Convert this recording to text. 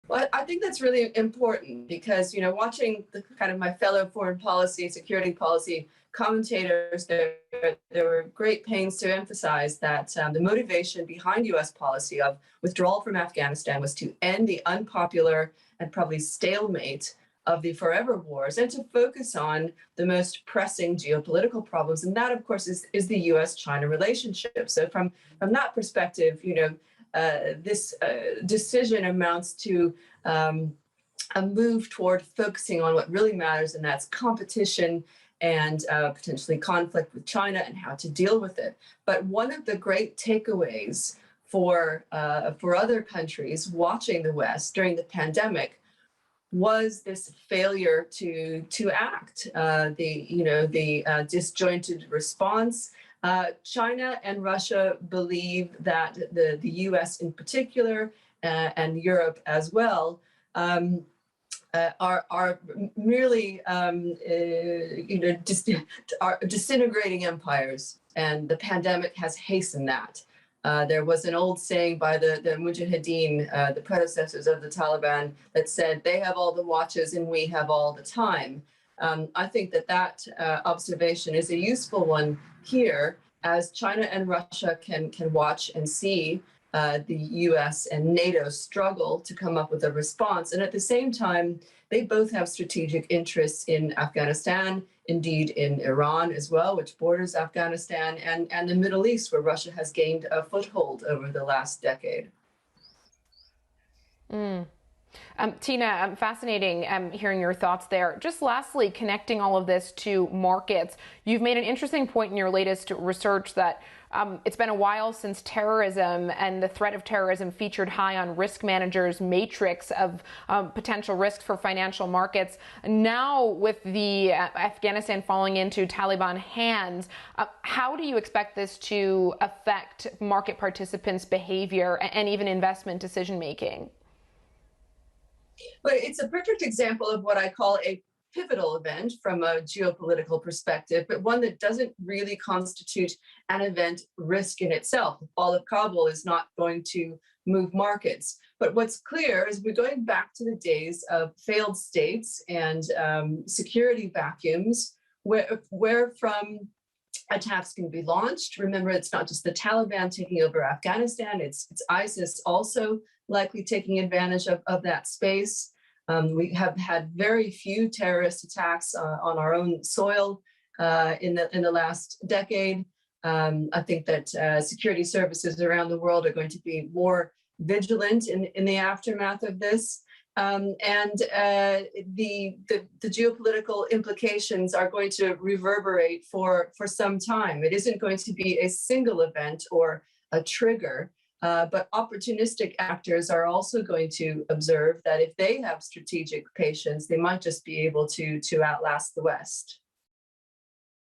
Well, I think that's really important because, watching the kind of my fellow foreign policy, security policy commentators, there were great pains to emphasize that the motivation behind U.S. policy of withdrawal from Afghanistan was to end the unpopular and probably stalemate of the forever wars and to focus on the most pressing geopolitical problems. And that, of course, is the U.S.-China relationship. So from that perspective, this decision amounts to a move toward focusing on what really matters, and that's competition and potentially conflict with China and how to deal with it. But one of the great takeaways for other countries watching the West during the pandemic was this failure to act, the disjointed response. China and Russia believe that the U.S. in particular and Europe as well are merely are disintegrating empires, and the pandemic has hastened that. There was an old saying by the Mujahideen, the predecessors of the Taliban, that said, they have all the watches and we have all the time. I think that observation is a useful one here, as China and Russia can watch and see the U.S. and NATO struggle to come up with a response. And at the same time, they both have strategic interests in Afghanistan, indeed in Iran as well, which borders Afghanistan, and the Middle East, where Russia has gained a foothold over the last decade. Tina, fascinating hearing your thoughts there. Just lastly, connecting all of this to markets, you've made an interesting point in your latest research that it's been a while since terrorism and the threat of terrorism featured high on risk managers' matrix of potential risks for financial markets. Now, with the Afghanistan falling into Taliban hands, how do you expect this to affect market participants' behavior and even investment decision making? But it's a perfect example of what I call a pivotal event from a geopolitical perspective, but one that doesn't really constitute an event risk in itself. The fall of Kabul is not going to move markets. But what's clear is we're going back to the days of failed states and security vacuums where from attacks can be launched. Remember, it's not just the Taliban taking over Afghanistan, it's ISIS also likely taking advantage of that space. We have had very few terrorist attacks on our own soil in the last decade. I think that security services around the world are going to be more vigilant in the aftermath of this. The geopolitical implications are going to reverberate for some time. It isn't going to be a single event or a trigger. But opportunistic actors are also going to observe that if they have strategic patience, they might just be able to outlast the West.